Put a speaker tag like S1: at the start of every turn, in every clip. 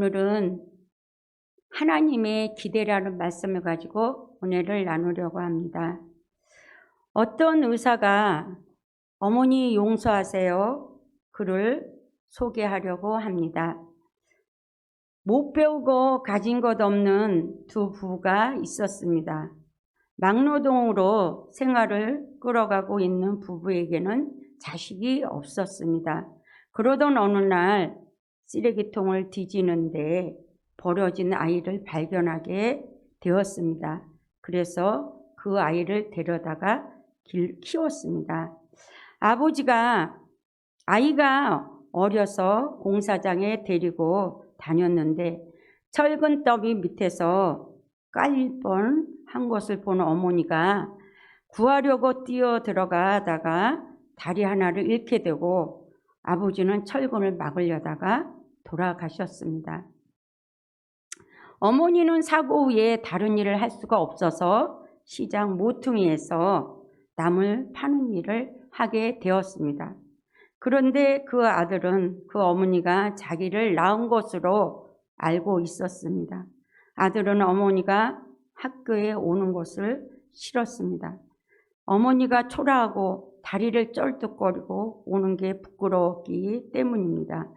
S1: 오늘은 하나님의 기대라는 말씀을 가지고 은혜를 나누려고 합니다. 어떤 의사가 어머니 용서하세요 글을 소개하려고 합니다. 못 배우고 가진 것 없는 두 부부가 있었습니다. 막노동으로 생활을 끌어가고 있는 부부에게는 자식이 없었습니다. 그러던 어느 날 쓰레기통을 뒤지는데 버려진 아이를 발견하게 되었습니다. 그래서 그 아이를 데려다가 키웠습니다. 아버지가 아이가 어려서 공사장에 데리고 다녔는데 철근 더미 밑에서 깔릴 뻔한 것을 본 어머니가 구하려고 뛰어 들어가다가 다리 하나를 잃게 되고 아버지는 철근을 막으려다가 돌아가셨습니다. 어머니는 사고 후에 다른 일을 할 수가 없어서 시장 모퉁이에서 나물 파는 일을 하게 되었습니다. 그런데 그 아들은 그 어머니가 자기를 낳은 것으로 알고 있었습니다. 아들은 어머니가 학교에 오는 것을 싫었습니다. 어머니가 초라하고 다리를 쩔뚝거리고 오는 게 부끄러웠기 때문입니다.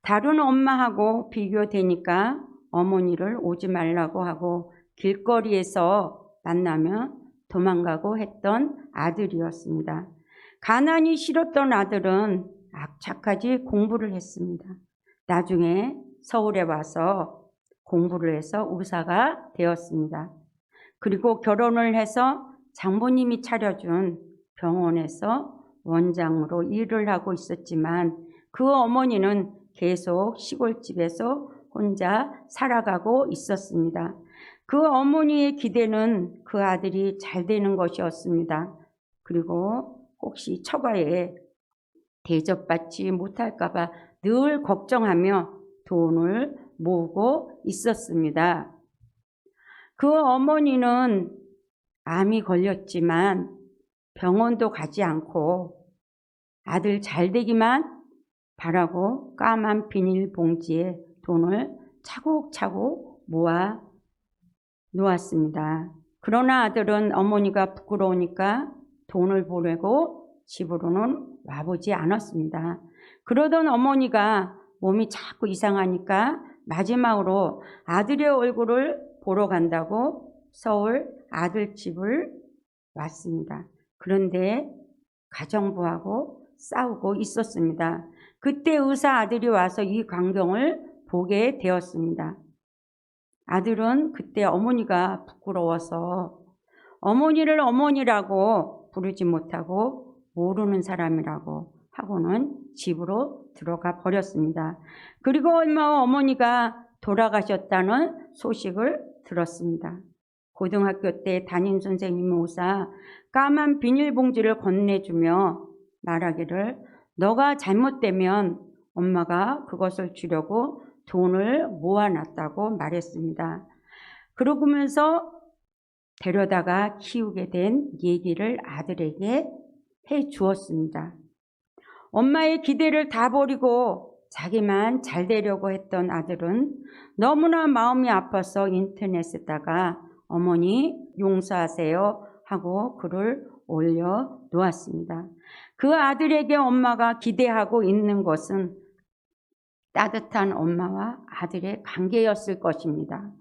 S1: 다른 엄마하고 비교되니까 어머니를 오지 말라고 하고 길거리에서 만나면 도망가고 했던 아들이었습니다. 가난이 싫었던 아들은 악착같이 공부를 했습니다. 나중에 서울에 와서 공부를 해서 의사가 되었습니다. 그리고 결혼을 해서 장모님이 차려준 병원에서 원장으로 일을 하고 있었지만 그 어머니는 계속 시골집에서 혼자 살아가고 있었습니다. 그 어머니의 기대는 그 아들이 잘 되는 것이었습니다. 그리고 혹시 처가에 대접받지 못할까 봐 늘 걱정하며 돈을 모으고 있었습니다. 그 어머니는 암이 걸렸지만 병원도 가지 않고 아들 잘 되기만 바라고 까만 비닐봉지에 돈을 차곡차곡 모아 놓았습니다. 그러나 아들은 어머니가 부끄러우니까 돈을 보내고 집으로는 와보지 않았습니다. 그러던 어머니가 몸이 자꾸 이상하니까 마지막으로 아들의 얼굴을 보러 간다고 서울 아들 집을 왔습니다. 그런데 가정부하고 싸우고 있었습니다. 그때 의사 아들이 와서 이 광경을 보게 되었습니다. 아들은 그때 어머니가 부끄러워서 어머니를 어머니라고 부르지 못하고 모르는 사람이라고 하고는 집으로 들어가 버렸습니다. 그리고 얼마 후 어머니가 돌아가셨다는 소식을 들었습니다. 고등학교 때 담임 선생님이 오사 까만 비닐봉지를 건네주며 말하기를 너가 잘못되면 엄마가 그것을 주려고 돈을 모아놨다고 말했습니다. 그러면서 데려다가 키우게 된 얘기를 아들에게 해 주었습니다. 엄마의 기대를 다 버리고 자기만 잘 되려고 했던 아들은 너무나 마음이 아파서 인터넷에다가 어머니 용서하세요 하고 글을 올려 놓았습니다. 그 아들에게 엄마가 기대하고 있는 것은 따뜻한 엄마와 아들의 관계였을 것입니다.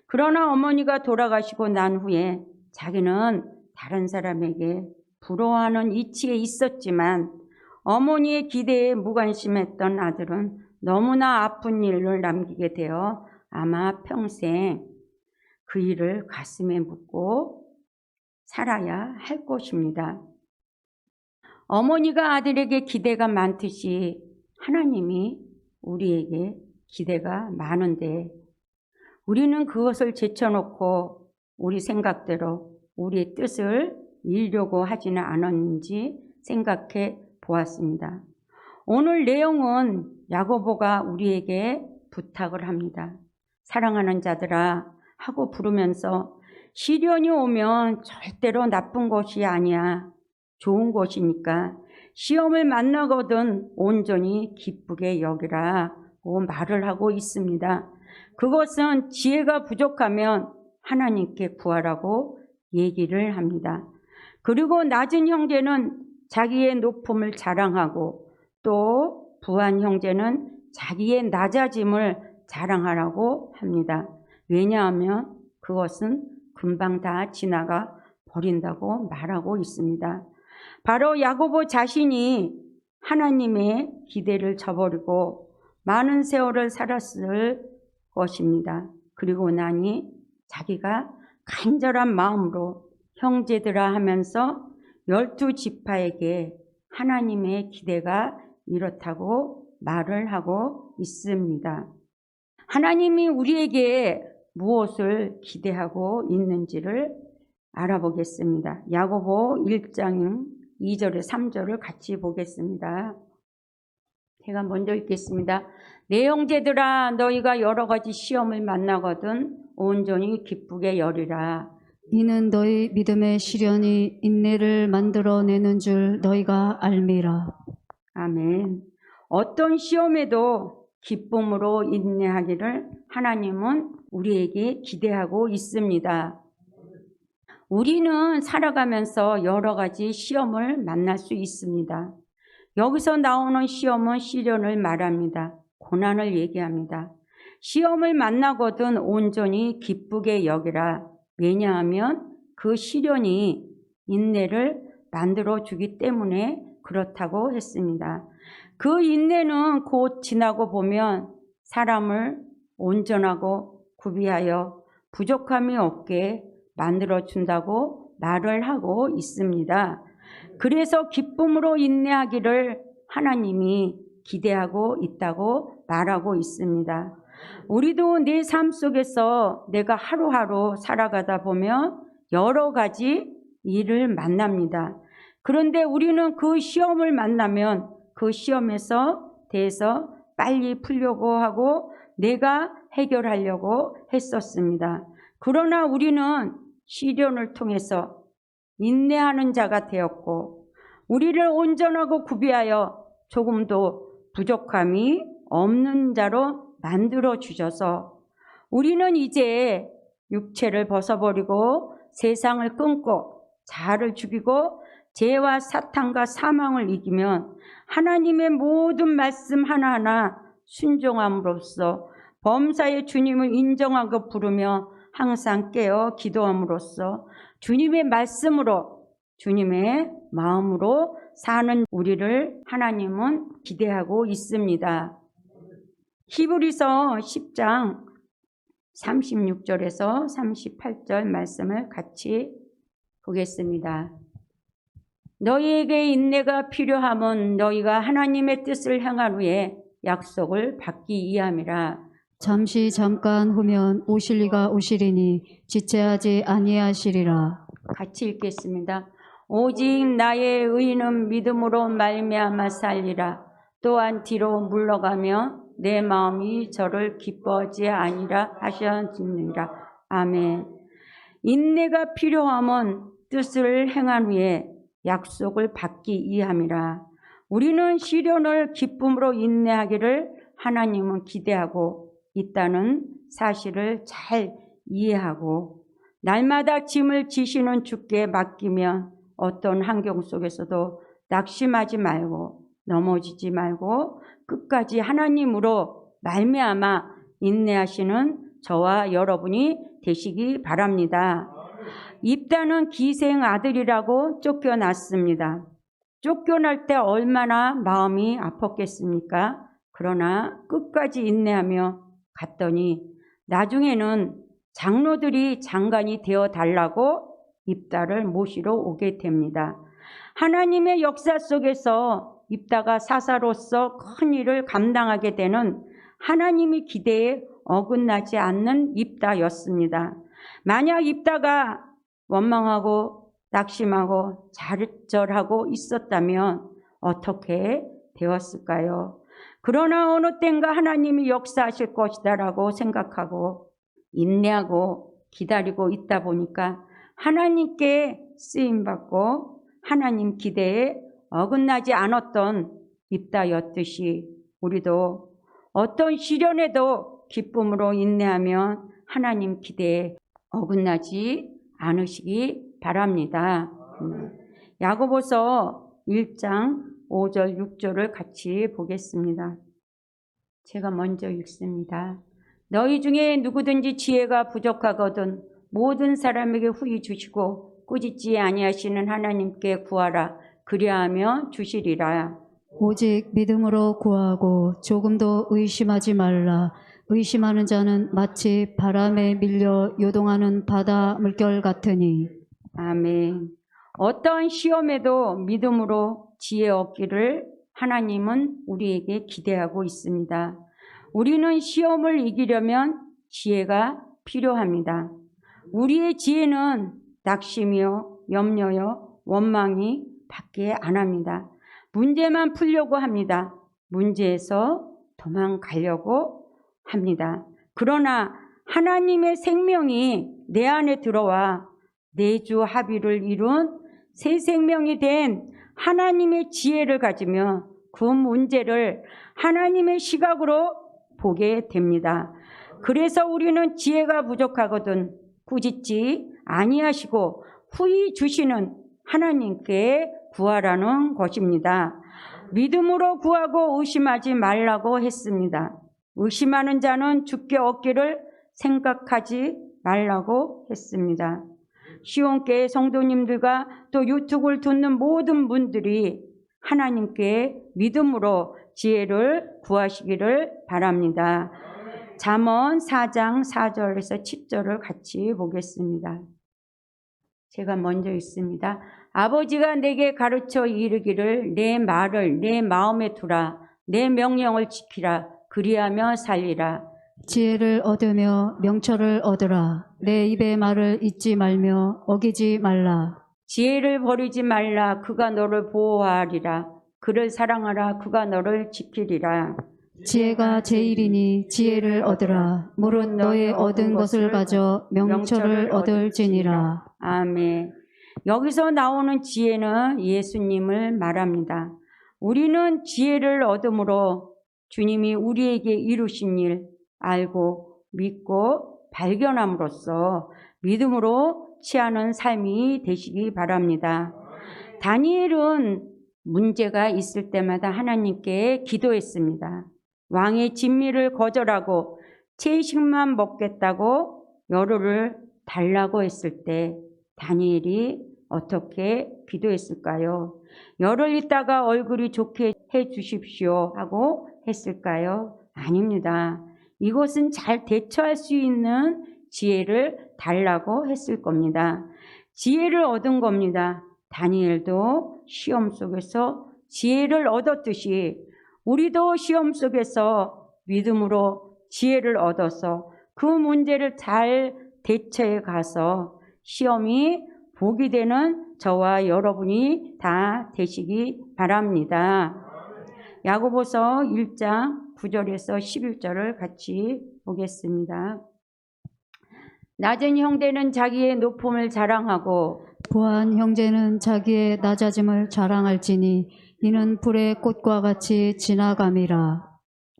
S1: 그러나 어머니가 돌아가시고 난 후에 자기는 다른 사람에게 부러워하는 이치에 있었지만 어머니의 기대에 무관심했던 아들은 너무나 아픈 일을 남기게 되어 아마 평생 그 일을 가슴에 묻고 살아야 할 것입니다. 어머니가 아들에게 기대가 많듯이 하나님이 우리에게 기대가 많은데 우리는 그것을 제쳐놓고 우리 생각대로 우리의 뜻을 이루려고 하지는 않았는지 생각해 보았습니다. 오늘 내용은 야고보가 우리에게 부탁을 합니다. 사랑하는 자들아 하고 부르면서 시련이 오면 절대로 나쁜 것이 아니야. 좋은 것이니까 시험을 만나거든 온전히 기쁘게 여기라고 말을 하고 있습니다. 그것은 지혜가 부족하면 하나님께 구하라고 얘기를 합니다. 그리고 낮은 형제는 자기의 높음을 자랑하고 또 부한 형제는 자기의 낮아짐을 자랑하라고 합니다. 왜냐하면 그것은 금방 다 지나가 버린다고 말하고 있습니다. 바로 야고보 자신이 하나님의 기대를 저버리고 많은 세월을 살았을 것입니다. 그리고 나니 자기가 간절한 마음으로 형제들아 하면서 12지파에게 하나님의 기대가 이렇다고 말을 하고 있습니다. 하나님이 우리에게 무엇을 기대하고 있는지를 알아보겠습니다. 야고보 1장 2절에 3절을 같이 보겠습니다. 제가 먼저 읽겠습니다. 내 형제들아 너희가 여러 가지 시험을 만나거든 온전히 기쁘게 여리라.
S2: 이는 너희 믿음의 시련이 인내를 만들어내는 줄 너희가 알미라.
S1: 아멘. 어떤 시험에도 기쁨으로 인내하기를 하나님은 우리에게 기대하고 있습니다. 우리는 살아가면서 여러 가지 시험을 만날 수 있습니다. 여기서 나오는 시험은 시련을 말합니다. 고난을 얘기합니다. 시험을 만나거든 온전히 기쁘게 여기라. 왜냐하면 그 시련이 인내를 만들어주기 때문에 그렇다고 했습니다. 그 인내는 곧 지나고 보면 사람을 온전하고 구비하여 부족함이 없게 만들어준다고 말을 하고 있습니다. 그래서 기쁨으로 인내하기를 하나님이 기대하고 있다고 말하고 있습니다. 우리도 내 삶 속에서 내가 하루하루 살아가다 보면 여러 가지 일을 만납니다. 그런데 우리는 그 시험을 만나면 그 시험에서 대해서 빨리 풀려고 하고 내가 해결하려고 했었습니다. 그러나 우리는 시련을 통해서 인내하는 자가 되었고 우리를 온전하고 구비하여 조금도 부족함이 없는 자로 만들어 주셔서 우리는 이제 육체를 벗어버리고 세상을 끊고 자아를 죽이고 죄와 사탄과 사망을 이기면 하나님의 모든 말씀 하나하나 순종함으로써 범사의 주님을 인정하고 부르며 항상 깨어 기도함으로써 주님의 말씀으로 주님의 마음으로 사는 우리를 하나님은 기대하고 있습니다. 히브리서 10장 36절에서 38절 말씀을 같이 보겠습니다. 너희에게 인내가 필요함은 너희가 하나님의 뜻을 행한 후에 약속을 받기 위함이라.
S2: 잠시 잠깐 후면 오실 이가 오시리니 지체하지 아니하시리라.
S1: 같이 읽겠습니다. 오직 나의 의인은 믿음으로 말미암아 살리라. 또한 뒤로 물러가며 내 마음이 저를 기뻐하지 아니라 하셨느니라. 아멘. 인내가 필요함은 뜻을 행한 후에 약속을 받기 위함이라. 우리는 시련을 기쁨으로 인내하기를 하나님은 기대하고 있다는 사실을 잘 이해하고 날마다 짐을 지시는 주께 맡기면 어떤 환경 속에서도 낙심하지 말고 넘어지지 말고 끝까지 하나님으로 말미암아 인내하시는 저와 여러분이 되시기 바랍니다. 입다는 기생 아들이라고 쫓겨났습니다. 쫓겨날 때 얼마나 마음이 아팠겠습니까? 그러나 끝까지 인내하며 갔더니 나중에는 장로들이 장관이 되어 달라고 입다를 모시러 오게 됩니다. 하나님의 역사 속에서 입다가 사사로서 큰 일을 감당하게 되는 하나님의 기대에 어긋나지 않는 입다였습니다. 만약 입다가 원망하고 낙심하고 좌절하고 있었다면 어떻게 되었을까요? 그러나 어느 땐가 하나님이 역사하실 것이다라고 생각하고 인내하고 기다리고 있다 보니까 하나님께 쓰임받고 하나님 기대에 어긋나지 않았던 입다였듯이 우리도 어떤 시련에도 기쁨으로 인내하면 하나님 기대에 어긋나지 않으시기 바랍니다. 야고보서 1장 5절 6절을 같이 보겠습니다. 제가 먼저 읽습니다. 너희 중에 누구든지 지혜가 부족하거든 모든 사람에게 후히 주시고 꾸짖지 아니하시는 하나님께 구하라. 그리하면 주시리라.
S2: 오직 믿음으로 구하고 조금도 의심하지 말라. 의심하는 자는 마치 바람에 밀려 요동하는 바다 물결 같으니.
S1: 아멘. 어떠한 시험에도 믿음으로 지혜 얻기를 하나님은 우리에게 기대하고 있습니다. 우리는 시험을 이기려면 지혜가 필요합니다. 우리의 지혜는 낙심이요, 염려요, 원망이 밖에 안 합니다. 문제만 풀려고 합니다. 문제에서 도망가려고 합니다. 그러나 하나님의 생명이 내 안에 들어와 내주 합의를 이룬 새 생명이 된 하나님의 지혜를 가지며 그 문제를 하나님의 시각으로 보게 됩니다. 그래서 우리는 지혜가 부족하거든 꾸짖지 아니하시고 후히 주시는 하나님께 구하라는 것입니다. 믿음으로 구하고 의심하지 말라고 했습니다. 의심하는 자는 주께 얻기를 생각하지 말라고 했습니다. 시온교회 성도님들과 또 유튜브를 듣는 모든 분들이 하나님께 믿음으로 지혜를 구하시기를 바랍니다. 잠언 4장 4절에서 7절을 같이 보겠습니다. 제가 먼저 읽습니다. 아버지가 내게 가르쳐 이르기를 내 말을 내 마음에 두라. 내 명령을 지키라. 그리하며 살리라.
S2: 지혜를 얻으며 명철을 얻으라. 내 입의 말을 잊지 말며 어기지 말라.
S1: 지혜를 버리지 말라. 그가 너를 보호하리라. 그를 사랑하라. 그가 너를 지키리라.
S2: 지혜가 제일이니 지혜를 얻으라. 무릇 너의 얻은 것을 가져 명철을 얻을지니라.
S1: 아멘. 여기서 나오는 지혜는 예수님을 말합니다. 우리는 지혜를 얻음으로 주님이 우리에게 이루신 일 알고 믿고 발견함으로써 믿음으로 취하는 삶이 되시기 바랍니다. 다니엘은 문제가 있을 때마다 하나님께 기도했습니다. 왕의 진미를 거절하고 채식만 먹겠다고 열흘을 달라고 했을 때 다니엘이 어떻게 기도했을까요? 열흘 있다가 얼굴이 좋게 해 주십시오 하고 했을까요? 아닙니다. 이것은 잘 대처할 수 있는 지혜를 달라고 했을 겁니다. 지혜를 얻은 겁니다. 다니엘도 시험 속에서 지혜를 얻었듯이 우리도 시험 속에서 믿음으로 지혜를 얻어서 그 문제를 잘 대처해 가서 시험이 복이 되는 저와 여러분이 다 되시기 바랍니다. 야고보서 1장 9절에서 11절을 같이 보겠습니다. 낮은 형제는 자기의 높음을 자랑하고
S2: 부한 형제는 자기의 낮아짐을 자랑할지니 이는 불의 꽃과 같이 지나감이라.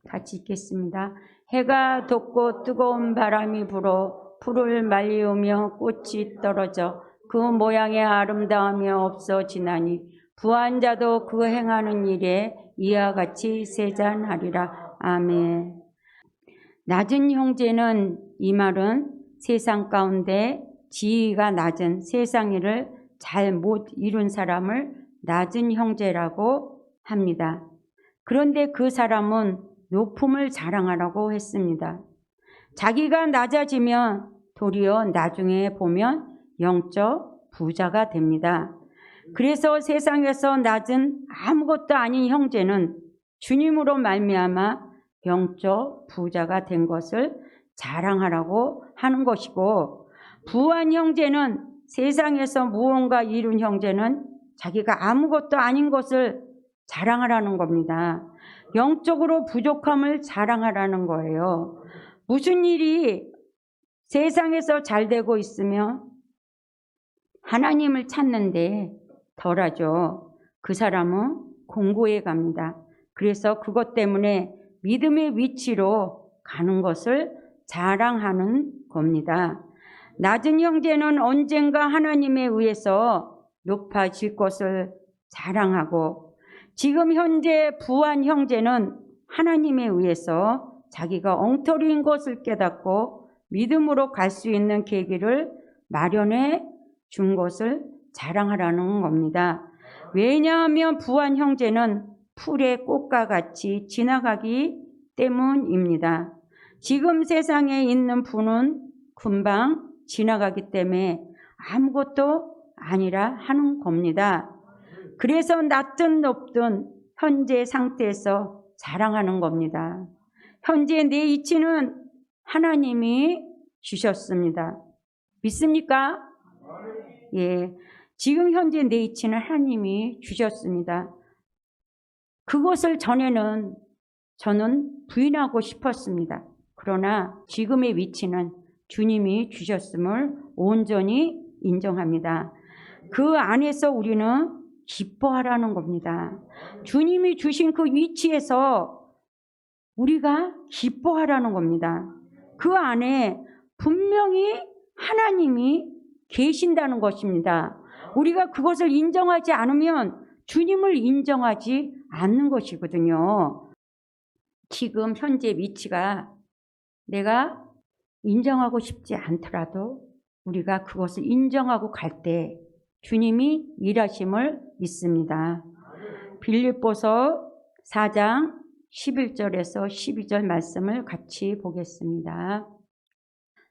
S1: 같이 읽겠습니다. 해가 돋고 뜨거운 바람이 불어 풀을 말리우며 꽃이 떨어져 그 모양의 아름다움이 없어지나니 부한 자도 그 행하는 일에 이와 같이 세잔하리라. 아멘. 낮은 형제는 이 말은 세상 가운데 지위가 낮은 세상 일을 잘 못 이룬 사람을 낮은 형제라고 합니다. 그런데 그 사람은 높음을 자랑하라고 했습니다. 자기가 낮아지면 도리어 나중에 보면 영적 부자가 됩니다. 그래서 세상에서 낮은 아무것도 아닌 형제는 주님으로 말미암아 영적 부자가 된 것을 자랑하라고 하는 것이고, 부한 형제는 세상에서 무언가 이룬 형제는 자기가 아무것도 아닌 것을 자랑하라는 겁니다. 영적으로 부족함을 자랑하라는 거예요. 무슨 일이 세상에서 잘 되고 있으며 하나님을 찾는데 덜하죠. 그 사람은 공고해 갑니다. 그래서 그것 때문에 믿음의 위치로 가는 것을 자랑하는 겁니다. 낮은 형제는 언젠가 하나님에 의해서 높아질 것을 자랑하고, 지금 현재 부한 형제는 하나님에 의해서 자기가 엉터리인 것을 깨닫고 믿음으로 갈 수 있는 계기를 마련해 준 것을 자랑하라는 겁니다. 왜냐하면 부한 형제는 풀의 꽃과 같이 지나가기 때문입니다. 지금 세상에 있는 부는 금방 지나가기 때문에 아무것도 아니라 하는 겁니다. 그래서 낮든 높든 현재 상태에서 자랑하는 겁니다. 현재 내 이치는 하나님이 주셨습니다. 믿습니까? 예. 지금 현재 내 이치는 하나님이 주셨습니다. 그것을 전에는 저는 부인하고 싶었습니다. 그러나 지금의 위치는 주님이 주셨음을 온전히 인정합니다. 그 안에서 우리는 기뻐하라는 겁니다. 주님이 주신 그 위치에서 우리가 기뻐하라는 겁니다. 그 안에 분명히 하나님이 계신다는 것입니다. 우리가 그것을 인정하지 않으면 주님을 인정하지 않는 것이거든요. 지금 현재 위치가 내가 인정하고 싶지 않더라도 우리가 그것을 인정하고 갈 때 주님이 일하심을 믿습니다. 빌립보서 4장 11절에서 12절 말씀을 같이 보겠습니다.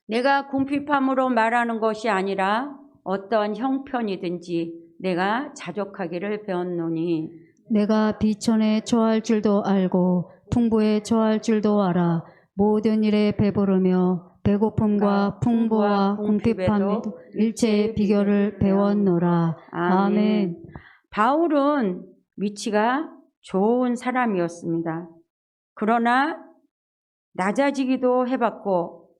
S1: 내가 궁핍함으로 말하는 것이 아니라 어떠한 형편이든지 내가 자족하기를 배웠노니,
S2: 내가 비천에 처할 줄도 알고 풍부에 처할 줄도 알아. 모든 일에 배부르며 배고픔과 풍부와 궁핍함에도 일체의 비결을 배웠노라. 아멘.
S1: 바울은 위치가 좋은 사람이었습니다. 그러나 낮아지기도 해봤고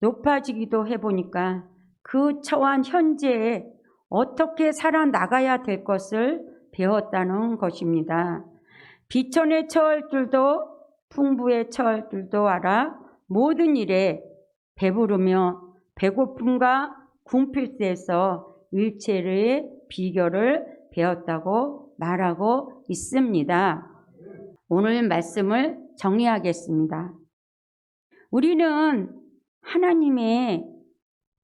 S1: 높아지기도 해보니까 그 처한 현재에 어떻게 살아나가야 될 것을 배웠다는 것입니다. 비천에 처할 줄도 풍부에 처할 줄도 알아 모든 일에 배부르며 배고픔과 궁핍에서 일체의 비결을 배웠다고 말하고 있습니다. 오늘 말씀을 정리하겠습니다. 우리는 하나님의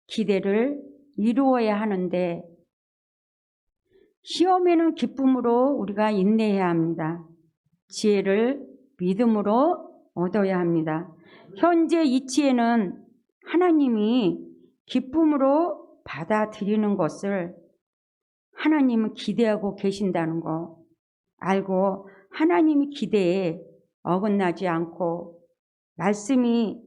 S1: 기대를 이루어야 하는데 시험에는 기쁨으로 우리가 인내해야 합니다. 지혜를 믿음으로 얻어야 합니다. 현재 이치에는 하나님이 기쁨으로 받아들이는 것을 하나님은 기대하고 계신다는 거 알고 하나님의 기대에 어긋나지 않고 말씀이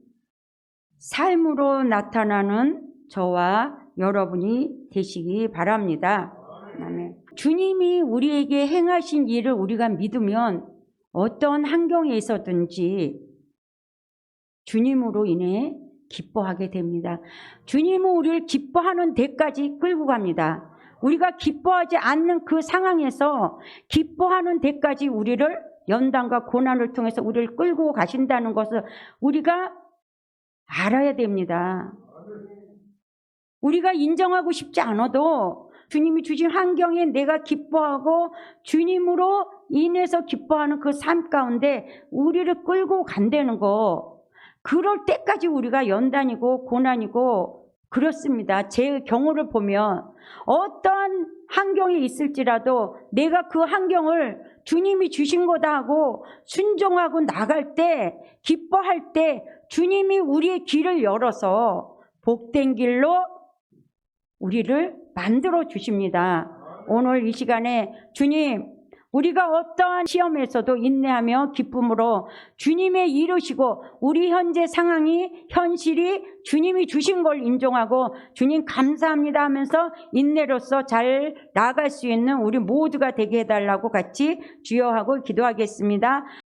S1: 삶으로 나타나는 저와 여러분이 되시기 바랍니다. 아멘. 주님이 우리에게 행하신 일을 우리가 믿으면 어떤 환경에 있어든지 주님으로 인해 기뻐하게 됩니다. 주님은 우리를 기뻐하는 데까지 끌고 갑니다. 우리가 기뻐하지 않는 그 상황에서 기뻐하는 데까지 우리를 연단과 고난을 통해서 우리를 끌고 가신다는 것을 우리가 알아야 됩니다. 우리가 인정하고 싶지 않아도 주님이 주신 환경에 내가 기뻐하고 주님으로 인해서 기뻐하는 그 삶 가운데 우리를 끌고 간다는 거, 그럴 때까지 우리가 연단이고 고난이고 그렇습니다. 제 경우를 보면 어떠한 환경에 있을지라도 내가 그 환경을 주님이 주신 거다 하고 순종하고 나갈 때, 기뻐할 때 주님이 우리의 길을 열어서 복된 길로 우리를 만들어 주십니다. 오늘 이 시간에 주님, 우리가 어떠한 시험에서도 인내하며 기쁨으로 주님의 이루시고 우리 현재 상황이 현실이 주님이 주신 걸 인정하고 주님 감사합니다 하면서 인내로서 잘 나아갈 수 있는 우리 모두가 되게 해달라고 같이 주여하고 기도하겠습니다.